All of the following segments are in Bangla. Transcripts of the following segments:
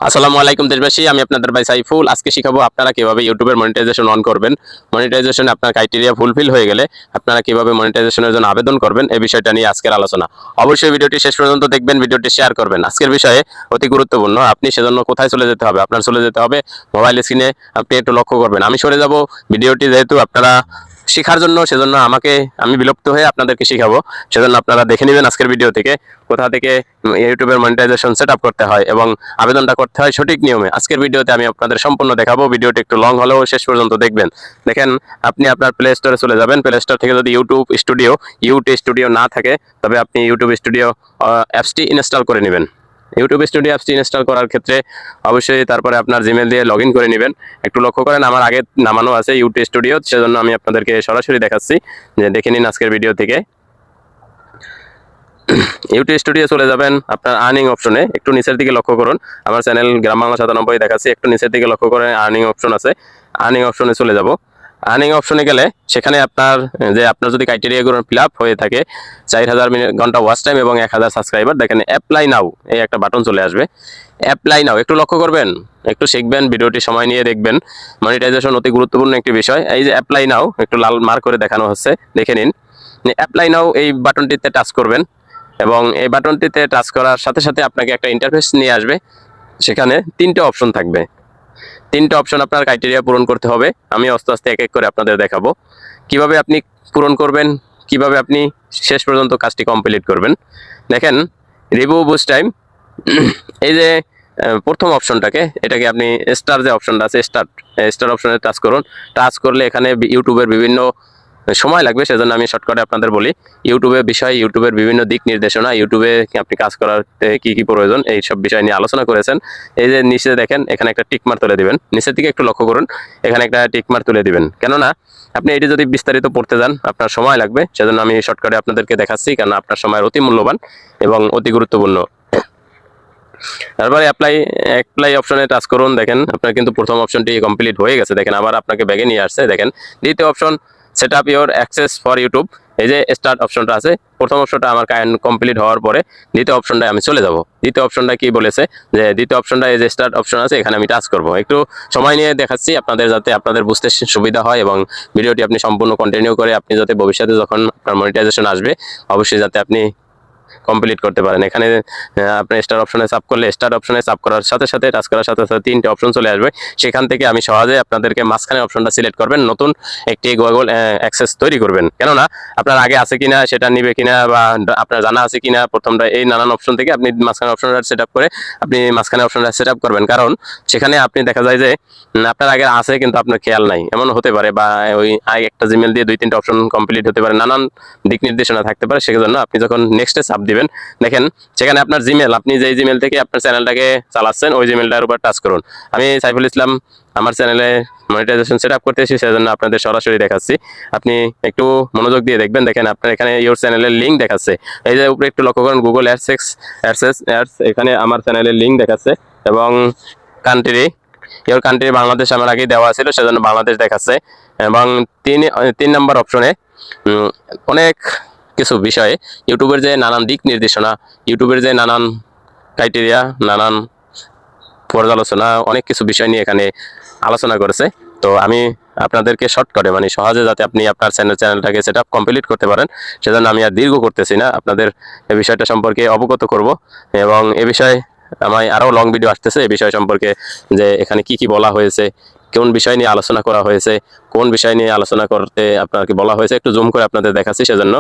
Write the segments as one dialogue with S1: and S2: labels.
S1: আসসালামু আলাইকুম দেশবাসী, আমি আপনাদের ভাই সাইফুল। আজকে শিখাবো আপনারা কিভাবে ইউটিউবের মনিটাইজেশন অন করবেন। মনিটাইজেশন আপনার ক্রাইটেরিয়া ফুলফিল হয়ে গেলে আপনারা কিভাবে মনিটাইজেশনের জন্য আবেদন করবেন, এই বিষয়টা নিয়ে আজকের আলোচনা। অবশ্যই ভিডিওটি শেষ পর্যন্ত দেখবেন, ভিডিওটি শেয়ার করবেন। আজকের বিষয়ে অতি গুরুত্বপূর্ণ। আপনি সেজন্য কোথায় চলে যেতে হবে? আপনার চলে যেতে হবে মোবাইল স্ক্রিনে। আপনি একটু লক্ষ্য করবেন। আমি সরে যাব ভিডিওটি, যেহেতু আপনারা শেখার জন্য, সেজন্য আমি বিলুপ্ত হয়ে আপনাদেরকে শিখাবো। সেজন্য আপনারা দেখে নেবেন আজকের ভিডিও থেকে কোথা থেকে ইউটিউবের মনিটাইজেশন সেট আপ করতে হয় এবং আবেদনটা করতে হয় সঠিক নিয়মে। আজকের ভিডিওতে আমি আপনাদের সম্পূর্ণ দেখাবো। ভিডিওটি একটু লং হলেও শেষ পর্যন্ত দেখবেন। দেখেন, আপনি আপনার প্লে স্টোরে চলে যাবেন। প্লে স্টোর থেকে যদি ইউটিউব স্টুডিও না থাকে, তবে আপনি ইউটিউব স্টুডিও অ্যাপসটি ইনস্টল করে নেবেন। ইউটিউব স্টুডিও অ্যাপসটি ইনস্টল করার ক্ষেত্রে অবশ্যই তারপরে আপনার জিমেল দিয়ে লগ ইন করে নেবেন। একটু লক্ষ্য করেন, আমার আগে নামানো আছে ইউটিউব স্টুডিও, সেজন্য আমি আপনাদেরকে সরাসরি দেখাচ্ছি, যে দেখে নিন আজকের ভিডিও থেকে। ইউটিউব স্টুডিও চলে যাবেন, আপনার আর্নিং অপশনে একটু নিচের দিকে লক্ষ্য করুন। আমার চ্যানেল গ্রাম বাংলা 97 দেখাচ্ছি, একটু নিচের দিকে লক্ষ্য করে আর্নিং অপশন আছে। আর্নিং অপশনে চলে যাব। আর্নিং অপশনে গেলে সেখানে আপনার যদি ক্রাইটেরিয়াগুলো ফিল আপ হয়ে থাকে, 4000 ঘন্টা ওয়াচ টাইম এবং 1000 সাবস্ক্রাইবার, দেখেন অ্যাপ্লাই নাও এই একটা বাটন চলে আসবে। অ্যাপ্লাই নাও, একটু লক্ষ্য করবেন, একটু শিখবেন, ভিডিওটি সময় নিয়ে দেখবেন। মনিটাইজেশন অতি গুরুত্বপূর্ণ একটি বিষয়। এই যে অ্যাপ্লাই নাও, একটু লাল মার্ক করে দেখানো হচ্ছে, দেখে নিন। অ্যাপ্লাই নাও এই বাটনটিতে টাচ করবেন এবং এই বাটনটিতে টাচ করার সাথে সাথে আপনাকে একটা ইন্টারফেস নিয়ে আসবে। সেখানে তিনটে অপশন থাকবে। তিনটে অপশন আপনার ক্রাইটেরিয়া পূরণ করতে হবে। আমি আস্তে আস্তে এক এক করে আপনাদের দেখাবো কিভাবে আপনি পূরণ করবেন, কিভাবে আপনি শেষ পর্যন্ত কাজটি কমপ্লিট করবেন। দেখেন, রিভিউ বুস্ট টাইম, এই যে প্রথম অপশনটাকে, এটাকে আপনি স্টার যে অপশনটা আছে, স্টার অপশনে টাচ করুন। টাচ করলে এখানে ইউটিউবের বিভিন্ন সময় লাগবে, সেজন্য আমি শর্টকাটে আপনাদের বলি। ইউটিউবের বিভিন্ন দিক নির্দেশনা, ইউটিউবে আপনি কাজ করার কি কি প্রয়োজন, এই সব বিষয় নিয়ে আলোচনা করেছেন। এই যে নিচে দেখেন, এখানে একটা টিকমার তুলে দিবেন। নিচের দিকে একটু লক্ষ্য করুন, এখানে একটা টিকমার তুলে দিবেন। কেননা আপনি এটি যদি বিস্তারিত পড়তে যান আপনার সময় লাগবে, সেজন্য আমি শর্টকাটে আপনাদেরকে দেখাচ্ছি, কারণ আপনার সময় অতি মূল্যবান এবং অতি গুরুত্বপূর্ণ। তারপরে অ্যাপ্লাই অপশনে টাচ করুন। দেখেন, আপনার কিন্তু প্রথম অপশনটি কমপ্লিট হয়ে গেছে। দেখেন, আবার আপনাকে ব্যাগে নিয়ে আসছে। দেখেন, দ্বিতীয় option, set up your access for YouTube. এই যে স্টার্ট অপশনটা আছে, প্রথম অপশনটা আমার কমপ্লিট হওয়ার পরে দ্বিতীয় অপশনটায় আমি চলে যাব। দ্বিতীয় অপশনটা কি বলেছে, যে দ্বিতীয় অপশনটা এই যে স্টার্ট অপশন আছে, এখানে আমি টাচ করব। একটু সময় নিয়ে দেখাচ্ছি আপনাদের, যাতে আপনাদের বুঝতে সুবিধা হয় এবং ভিডিওটি আপনি সম্পূর্ণ কন্টিনিউ করে আপনি যাতে ভবিষ্যতে যখন আপনার মনিটাইজেশন আসবে, অবশ্যই যাতে আপনি কমপ্লিট করতে পারেন। এখানে আপনি স্টার অপশনে চাপ করলে, স্টার অপশনে চাপ করার সাথে সাথে, টাচ করার সাথে সাথে তিনটে অপশন চলে আসবে। সেখান থেকে আমি সহজে আপনাদেরকে মাঝখানে অপশনটা সিলেক্ট করবেন, নতুন একটি গুগল অ্যাক্সেস তৈরি করবেন। কেননা আপনার আগে আছে কিনা, সেটা নিবে কিনা, বা আপনার জানা আছে কিনা, প্রথমটা এই নানান অপশন থেকে আপনি মাঝখানে অপশনটা সেট আপ করে আপনি মাঝখানে অপশনটা সেট আপ করবেন। কারণ সেখানে আপনি দেখা যায় যে আপনার আগে আছে কিন্তু আপনার খেয়াল নাই, এমন হতে পারে, বা ওই একটা জিমেল দিয়ে 2-3টা অপশন কমপ্লিট হতে পারে, নানান দিক নির্দেশনা থাকতে পারে। সেজন্য আপনি যখন নেক্সটে চাপ দিবেন, দেখেন সেখানে আপনার জিমেল, আপনি যেই জিমেল থেকে আপনার চ্যানেলটাকে চালাচ্ছেন, ওই জিমেলটার উপর টাচ করুন। আমি সাইফুল ইসলাম আমার চ্যানেলে মনিটাইজেশন সেট আপ করতেছি, সেজন্য আপনাদের সরাসরি দেখাচ্ছি। আপনি একটু মনোযোগ দিয়ে দেখবেন। দেখেন, আপনার এখানে ইউর চ্যানেলের লিঙ্ক দেখাচ্ছে। এই যে উপরে একটু লক্ষ্য করেন, গুগল অ্যাডস, এখানে আমার চ্যানেলের লিঙ্ক দেখাচ্ছে এবং কান্ট্রি, ইউর কান্ট্রি বাংলাদেশ আমার আগেই দেওয়া ছিল, সেজন্য বাংলাদেশ দেখাচ্ছে। এবং তিন নম্বর অপশনে অনেক কিছু বিষয়ে ইউটিউবের যে নানান দিক নির্দেশনা, ইউটিউবের যে নানান ক্রাইটেরিয়া, নানান পর্যালোচনা, অনেক কিছু বিষয় নিয়ে এখানে আলোচনা করেছে। তো আমি আপনাদেরকে শর্টকাটে, মানে সহজে যাতে আপনি আপনার চ্যানেলটাকে সেট আপ কমপ্লিট করতে পারেন, সেজন্য আমি আর দীর্ঘ করতেছি না, আপনাদের এই বিষয়টা সম্পর্কে অবগত করব। এবং এ বিষয়ে আমার আরও লং ভিডিও আসতেছে এই বিষয় সম্পর্কে, যে এখানে কি কি বলা হয়েছে, কোন বিষয় নিয়ে আলোচনা করা হয়েছে, কোন বিষয় নিয়ে আলোচনা করতে আপনাকে বলা হয়েছে, একটু জুম করে আপনাদের দেখাচ্ছি। সেজন্য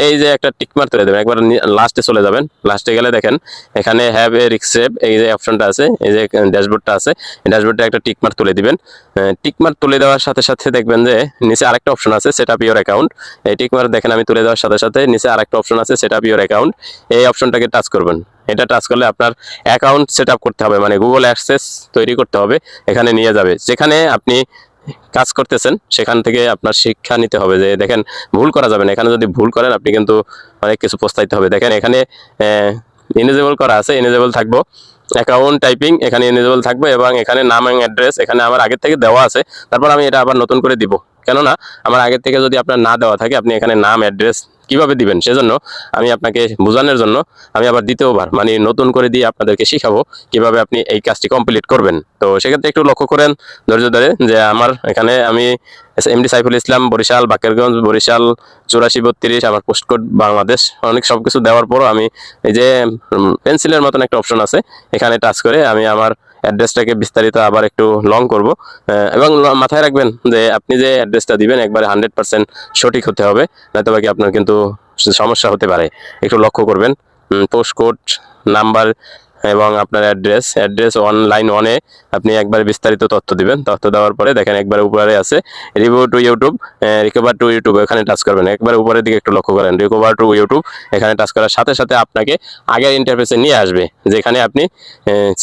S1: এই যে একটা টিকমার তুলে দেবেন, একবার লাস্টে চলে যাবেন। লাস্টে গেলে দেখেন এখানে হ্যাভ এ রিক্সেপ, এই যে অপশনটা আছে, এই যে ড্যাশবোর্ডটা আছে, এই ড্যাশবোর্ডে একটা টিকমার তুলে দিবেন। টিকমার তুলে দেওয়ার সাথে সাথে দেখবেন যে নিচে আরেকটা অপশন আছে, সেট আপ ইউর অ্যাকাউন্ট। এই টিকমার দেখেন আমি তুলে দেওয়ার সাথে সাথে নিচে আরেকটা অপশন আছে, সেট আপ ইউর অ্যাকাউন্ট। এই অপশনটাকে টাচ করবেন। এটা টাচ করলে আপনার অ্যাকাউন্ট সেট আপ করতে হবে, মানে গুগল অ্যাক্সেস তৈরি করতে হবে, এখানে নিয়ে যাবে। যেখানে আপনি কাজ করতেছেন সেখান থেকে আপনার শিক্ষা নিতে হবে, যে দেখেন ভুল করা যাবে না। এখানে যদি ভুল করেন আপনি কিন্তু অনেক কিছু পস্তাইতে হবে। দেখেন এখানে ইনেজেবল করা আছে, ইনেজেবল থাকবো। অ্যাকাউন্ট টাইপিং এখানে ইনেজেবল থাকবে এবং এখানে নাম এবং অ্যাড্রেস এখানে আমার আগে থেকে দেওয়া আছে। তারপর আমি এটা আবার নতুন করে দিব। কেননা আমার আগে থেকে যদি আপনার না দেওয়া থাকে, আপনি এখানে নাম অ্যাড্রেস কিভাবে দিবেন সেজন্য আমি আপনাকে বোঝানোর জন্য আমি আবার দ্বিতীয়বার মানে নতুন করে দিয়ে আপনাদেরকে শিখাবো কিভাবে আপনি এই কাজটি কমপ্লিট করবেন। তো সেক্ষেত্রে একটু লক্ষ্য করেন ধৈর্য ধরে যে আমার এখানে আমি এমডি সাইফুল ইসলাম, বরিশাল বাকেরগঞ্জ, বরিশাল 8432, আমার পোস্টকোড বাংলাদেশ, অনেক সবকিছু দেওয়ার পরও আমি এই যে পেন্সিলের মতন একটা অপশন আছে, এখানে টাচ করে আমি আমার অ্যাড্রেসটাকে বিস্তারিত আবার একটু লং করব। এবং মাথায় রাখবেন যে আপনি যে অ্যাড্রেসটা দিবেন একবারে 100% সঠিক হতে হবে, নয়তো বাকি আপনার কিন্তু সমস্যা হতে পারে। একটু লক্ষ্য করবেন পোস্টকোড নাম্বার এবং আপনার অ্যাড্রেস অনলাইন ওয়ানে আপনি একবার বিস্তারিত তথ্য দিবেন। তথ্য দেওয়ার পরে দেখেন একবার উপরে আছে review to YouTube, recover to YouTube, এখানে টাচ করবেন। একবার উপরের দিকে একটু লক্ষ্য করেন রিকভার টু ইউটিউব, এখানে টাচ করার সাথে সাথে আপনাকে আগের ইন্টারফেসে নিয়ে আসবে যেখানে আপনি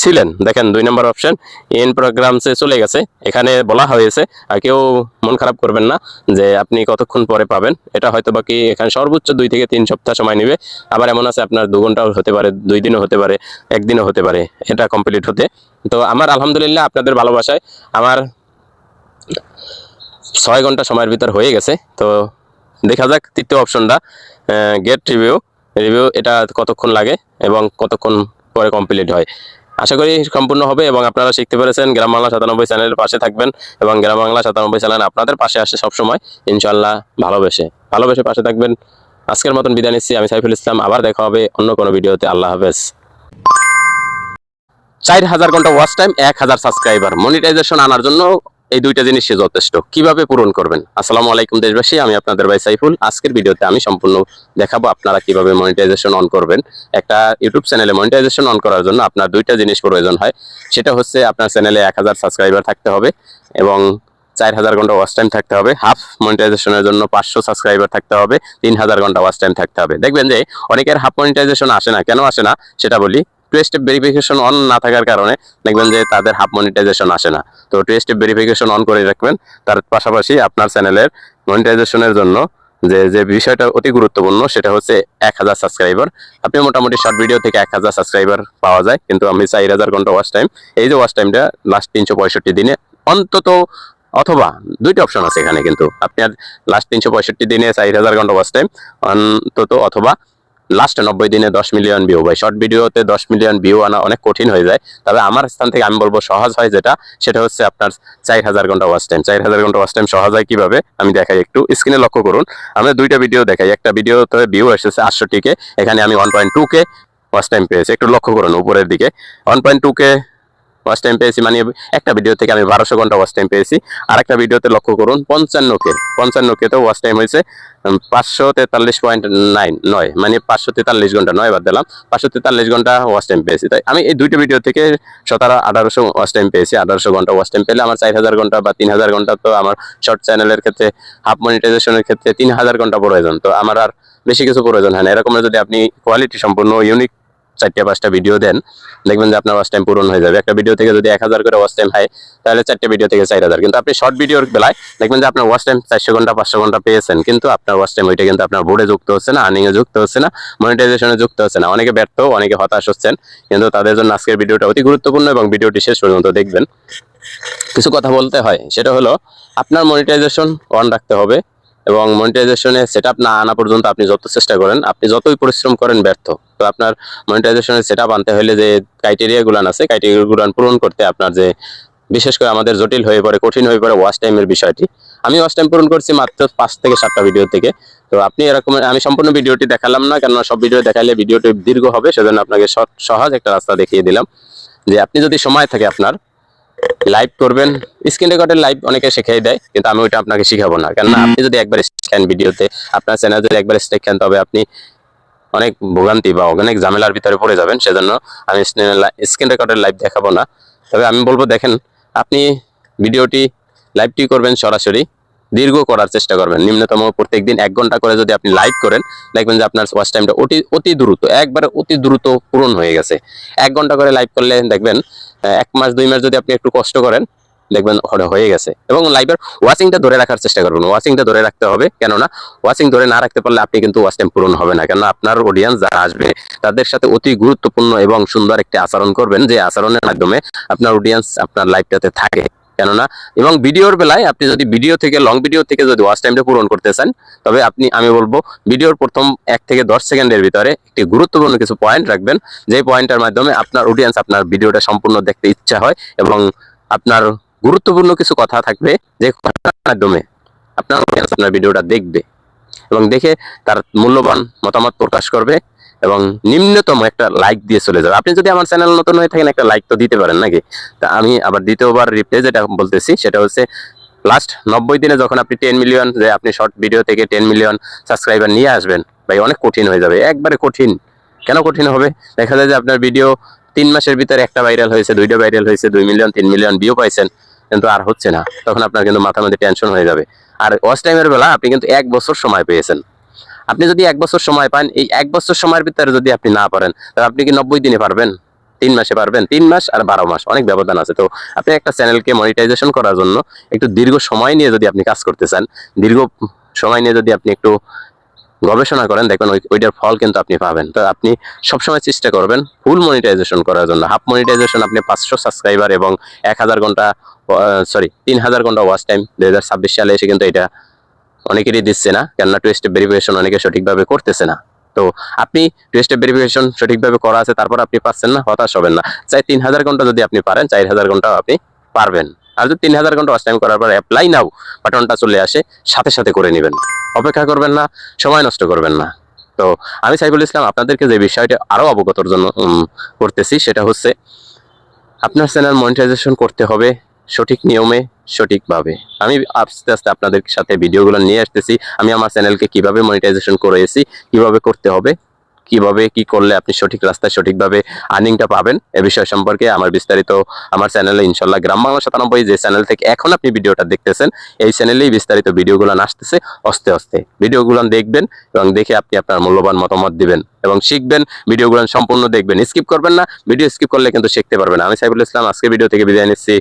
S1: ছিলেন। দেখেন 2 নম্বর অপশন ইন প্রোগ্রামসে চলে গেছে, এখানে বলা হয়েছে। আর কেউ মন খারাপ করবেন না যে আপনি কতক্ষণ পরে পাবেন, এটা হয়তো বাকি এখানে সর্বোচ্চ 2 থেকে 3 সপ্তাহ সময় নেবে। আবার এমন আছে আপনার 2 ঘন্টাও হতে পারে, 2 দিনও হতে পারে, 1 দিনও হতে পারে এটা কমপ্লিট হতে। তো আমার আলহামদুলিল্লাহ আপনাদের ভালোবাসায় আমার 6 ঘন্টা সময়ের ভিতর হয়ে গেছে। তো দেখা যাক তৃতীয় অপশনটা গেট রিভিউ এটা কতক্ষণ লাগে এবং কতক্ষণ পরে কমপ্লিট হয়। আশা করি সম্পূর্ণ হবে এবং আপনারা শিখতে পেরেছেন। গ্রাম বাংলা 97 চ্যানেলের পাশে থাকবেন এবং গ্রাম বাংলা 97 চ্যানেল আপনাদের পাশে আসে সবসময় ইনশাল্লাহ। ভালোবেসে পাশে থাকবেন। আজকের মতন বিদায় নিচ্ছি, আমি সাইফুল ইসলাম। আবার দেখা হবে অন্য কোনো ভিডিওতে। আল্লাহ হাফেজ। 4000 ঘন্টা ওয়াচ টাইম, 1000 সাবস্ক্রাইবার, মনিটাইজেশন আনার জন্য এই দুইটা জিনিসই যথেষ্ট। কিভাবে পূরণ করবেন? আসসালামু আলাইকুম দেশবাসী, আমি আপনাদের ভাই সাইফুল। আজকের ভিডিওতে আমি সম্পূর্ণ দেখাবো আপনারা কিভাবে মনিটাইজেশন অন করবেন। একটা ইউটিউব চ্যানেলে মনিটাইজেশন অন করার জন্য আপনার দুইটা জিনিস প্রয়োজন হয়। সেটা হচ্ছে আপনার চ্যানেলে 1000 সাবস্ক্রাইবার থাকতে হবে এবং 4000 ঘন্টা ওয়াচ টাইম থাকতে হবে। হাফ মনিটাইজেশনের জন্য 500 সাবস্ক্রাইবার থাকতে হবে, 3000 ঘন্টা ওয়াচ টাইম থাকতে হবে। দেখবেন যে অনেকের হাফ মনিটাইজেশন আসে না। কেন আসে না সেটা বলি। টু স্টেপ ভেরিফিকেশন অন না থাকার কারণে দেখবেন যে তাদের হাফ মনিটাইজেশন আসে না। তো টু স্টেপ ভেরিফিকেশন অন করে রাখবেন। তার পাশাপাশি আপনার চ্যানেলের মনিটাইজেশনের জন্য যে যে বিষয়টা অতি গুরুত্বপূর্ণ সেটা হচ্ছে 1000 সাবস্ক্রাইবার। আপনি মোটামুটি শর্ট ভিডিও থেকে 1000 সাবস্ক্রাইবার পাওয়া যায়, কিন্তু আমি 4000 ঘন্টা ওয়াচ টাইম, এই যে ওয়াচ টাইমটা লাস্ট 365 দিনে অন্তত, অথবা দুইটা অপশন আছে এখানে, কিন্তু আপনার লাস্ট 365 দিনে 4000 ঘন্টা ওয়াচ টাইম অন্তত, অথবা লাস্ট 90 দিনে 10 মিলিয়ন ভিউ। ভাই শর্ট ভিডিওতে 10 মিলিয়ন ভিউ আনা অনেক কঠিন হয়ে যায়, তবে আমার স্থান থেকে আমি বলবো সহজ হয় যেটা, সেটা হচ্ছে আপনার 4000 ঘন্টা ওয়াচ টাইম। 4000 ঘন্টা ওয়াচ টাইম সহজ হয় কিভাবে আমি দেখাই, একটু স্ক্রিনে লক্ষ্য করুন। আমরা দুইটা ভিডিও দেখাই। একটা ভিডিওতে ভিউ এসেছে 800 এখানে আমি 1.2K ওয়াচ টাইম পেয়েছি। একটু লক্ষ্য করুন উপরের দিকে 1.2K ওয়াচ টাইম পেয়েছি, মানে একটা ভিডিও থেকে আমি 1200 ঘন্টা ওয়াচ টাইম পেয়েছি। আর একটা ভিডিওতে লক্ষ্য করুন 55K তো ওয়াচ টাইম হয়েছে 543.9, মানে 543 ঘন্টা, 9 বাদ দিলাম, 543 ঘন্টা ওয়াচ টাইম পেয়েছি। তাই আমি এই দুইটা ভিডিও থেকে 1800 ওয়াচ টাইম পেয়েছি। 1800 ঘন্টা ওয়াচ টাইম পেলে আমার 4000 ঘন্টা বা 3000 ঘন্টা, তো আমার শর্ট চ্যানেলের ক্ষেত্রে হাফ মনিটাইজেশনের ক্ষেত্রে 3000 ঘন্টা প্রয়োজন। তো আমার আর বেশি কিছু প্রয়োজন হয় না। এরকম যদি আপনি কোয়ালিটি সম্পূর্ণ ইউনিক 4-5টা ভিডিও দেন, দেখবেন যে আপনার ওয়াচ টাইম পূরণ হয়ে যাবে। একটা ভিডিও থেকে যদি 1000 করে ওয়াচ টাইম হয়, তাহলে 4টে ভিডিও থেকে 4000। কিন্তু আপনি শর্ট ভিডিওর বেলায় দেখবেন যে আপনার ওয়াচ টাইম 400 ঘন্টা 500 ঘন্টা পেয়েছেন, কিন্তু আপনার ওয়াচ টাইম ওইটা কিন্তু আপনার বোর্ডে যুক্ত হচ্ছে না, আর্নিং এ যুক্ত হচ্ছে না, মনিটাইজেশনে যুক্ত হচ্ছে না। অনেকে ব্যর্থ, অনেকে হতাশ হচ্ছেন, কিন্তু তাদের জন্য আজকের ভিডিওটা অতি গুরুত্বপূর্ণ এবং ভিডিওটি শেষ পর্যন্ত দেখবেন। কিছু কথা বলতে হয়, সেটা হলো আপনার মনিটাইজেশন অন রাখতে হবে এবং মনিটাইজেশনে সেটআপ না আনা পর্যন্ত আপনি যত চেষ্টা করেন, আপনি যতই পরিশ্রম করেন ব্যর্থ। তো আপনার মনিটাইজেশনের সেটআপ আনতে হলে যে ক্রাইটেরিয়াগুলো আছে, ক্রাইটেরিয়াগুলো পূরণ করতে আপনার যে বিশেষ করে আমাদের জটিল হয়ে পড়ে, কঠিন হয়ে পড়ে ওয়াচ টাইমের বিষয়টি। আমি ওয়াচ টাইম পূরণ করছি মাত্র 5 থেকে 7টা ভিডিও থেকে। তো আপনি এরকম, আমি সম্পূর্ণ ভিডিওটি দেখালাম না, কেননা সব ভিডিও দেখালে ভিডিওটি দীর্ঘ হবে, সেজন্য আপনাকে সহজ একটা রাস্তা দেখিয়ে দিলাম যে আপনি যদি সময় থাকে আপনার লাইভ করবেন। স্ক্রিন রেকর্ডের লাইভ অনেকে শিখিয়ে দেয়, কিন্তু আমি ওইটা আপনাকে শিখাবো না। কেননা আপনি যদি একবার স্ট্যান্ড ভিডিওতে আপনার চ্যানেল যদি একবার স্টেক খান, তবে আপনি অনেক ভোগান্তি বা অনেক ঝামেলার ভিতরে পড়ে যাবেন। সেজন্য আমি স্ক্রিন রেকর্ডের লাইভ দেখাবো না। তবে আমি বলবো দেখেন, আপনি ভিডিওটি লাইভটি করবেন সরাসরি, দীর্ঘ করার চেষ্টা করবেন। নিম্নতম প্রত্যেকদিন 1 ঘন্টা করে যদি আপনি লাইভ করেন, দেখবেন যে আপনার ওয়াচ টাইমটা অতি দ্রুত, একবারে অতি দ্রুত পূরণ হয়ে গেছে। 1 ঘন্টা করে লাইভ করলে দেখবেন 1 মাস 2 মাস যদি আপনি একটু কষ্ট করেন, দেখবেন হয়ে গেছে। এবং লাইভের ওয়াচিংটা ধরে রাখার চেষ্টা করবেন। ওয়াচিংটা ধরে রাখতে হবে, কেননা ওয়াচিং ধরে না রাখতে পারলে আপনি কিন্তু ওয়াচ টাইম পূরণ হবে না। কেননা আপনার অডিয়েন্স যারা আসবে তাদের সাথে অতি গুরুত্বপূর্ণ এবং সুন্দর একটি আচরণ করবেন, যে আচরণের মাধ্যমে আপনার অডিয়েন্স আপনার লাইভটাতে থাকে। কেননা এবং ভিডিওর বেলায় আপনি যদি ভিডিও থেকে লং ভিডিও থেকে যদি ওয়াচ টাইমটা পূরণ করতে চান, তবে আমি বলবো ভিডিওর প্রথম 1 থেকে 10 সেকেন্ডের ভিতরে একটি গুরুত্বপূর্ণ কিছু পয়েন্ট রাখবেন, যে পয়েন্টের মাধ্যমে আপনার অডিয়েন্স আপনার ভিডিওটা সম্পূর্ণ দেখতে ইচ্ছা হয় এবং আপনার গুরুত্বপূর্ণ কিছু কথা থাকবে, যে কথার মাধ্যমে আপনার অডিয়েন্স আপনার ভিডিওটা দেখবে এবং দেখে তার মূল্যবান মতামত প্রকাশ করবে এবং নিম্নতম একটা লাইক দিয়ে চলে যাবে। আপনি যদি আমার চ্যানেল নতুন হয়ে থাকেন একটা লাইক তো দিতে পারেন নাকি? তা আমি আবার দ্বিতীয়বার রিপ্লে যেটা বলতেছি সেটা হচ্ছে লাস্ট 90 দিনে যখন আপনি 10 মিলিয়ন, যে আপনি শর্ট ভিডিও থেকে 10 মিলিয়ন সাবস্ক্রাইবার নিয়ে আসবেন, ভাই অনেক কঠিন হয়ে যাবে, একবারে কঠিন। কেন কঠিন হবে? দেখা যায় যে আপনার ভিডিও 3 মাসের ভিতরে একটা ভাইরাল হয়েছে, 2টা ভাইরাল হয়েছে, 2 মিলিয়ন 3 মিলিয়ন ভিউ পাইছেন, কিন্তু আর হচ্ছে না। তখন আপনার কিন্তু মাথার মধ্যে টেনশন হয়ে যাবে। আর ওয়াচ টাইমের বেলা আপনি কিন্তু 1 বছর সময় পেয়েছেন। আপনি যদি 1 বছর সময় পান, এই 1 বছর সময়ের ভিতরে যদি আপনি না পারেন, তাহলে আপনি কি 90 দিনে পারবেন? 3 মাসে পারবেন? 3 মাস আর 12 মাস অনেক ব্যবধান আছে। তো আপনি একটা চ্যানেলকে মনিটাইজেশন করার জন্য একটু দীর্ঘ সময় নিয়ে যদি আপনি কাজ করতে চান, দীর্ঘ সময় নিয়ে যদি আপনি একটু গবেষণা করেন, দেখবেন ওইটার ফল কিন্তু আপনি পাবেন। তো আপনি সবসময় চেষ্টা করবেন ফুল মনিটাইজেশন করার জন্য। হাফ মনিটাইজেশন আপনি 500 সাবস্ক্রাইবার এবং 1000 ঘন্টা, 3000 ঘন্টা ওয়াচ টাইম 2026 সালে এসে কিন্তু এটা অনেকেরই দিচ্ছে না, কেননা টু স্টেপ ভেরিফিকেশন অনেকে সঠিকভাবে করতেছে না। তো আপনি টু স্টেপ ভেরিফিকেশন সঠিকভাবে করা আছে, তারপর আপনি পাচ্ছেন না, হতাশ হবেন না। চাই 3000 ঘন্টা যদি আপনি পারেন, 4000 ঘন্টাও আপনি পারবেন। আর যদি 3000 ঘন্টা ওয়াচ টাইম করার পর অ্যাপ্লাই নাও বাটনটা চলে আসে, সাথে সাথে করে নেবেন, অপেক্ষা করবেন না, সময় নষ্ট করবেন না। তো আমি সাইফুল ইসলাম আপনাদেরকে যে বিষয়টা আরো অবগতর জন্য করতেছি, সেটা হচ্ছে আপনার চ্যানেল মনিটাইজেশন করতে হবে সঠিক নিয়মে, সঠিকভাবে। আমি আস্তে আস্তে আপনাদের সাথে ভিডিওগুলো নিয়ে আসতেছি, আমি আমার চ্যানেলকে কিভাবে মনিটাইজেশন করেছি, কিভাবে করতে হবে, কিভাবে কি করলে আপনি সঠিক রাস্তায় সঠিকভাবে আর্নিংটা পাবেন, এ বিষয় সম্পর্কে আমার বিস্তারিত আমার চ্যানেলে ইনশাল্লাহ গ্রাম বাংলা 97 যে চ্যানেল থেকে এখন আপনি ভিডিওটা দেখতেছেন, এই চ্যানেলেই বিস্তারিত ভিডিওগুলো আসতেছে। আস্তে আস্তে ভিডিওগুলো দেখবেন এবং দেখে আপনি আপনার মূল্যবান মতামত দিবেন এবং শিখবেন। ভিডিওগুলো সম্পূর্ণ দেখবেন, স্কিপ করবেন না। ভিডিও স্কিপ করলে কিন্তু শিখতে পারবেন না। আমি সাইফুল ইসলাম আজকে ভিডিও থেকে বিদায় নিচ্ছি।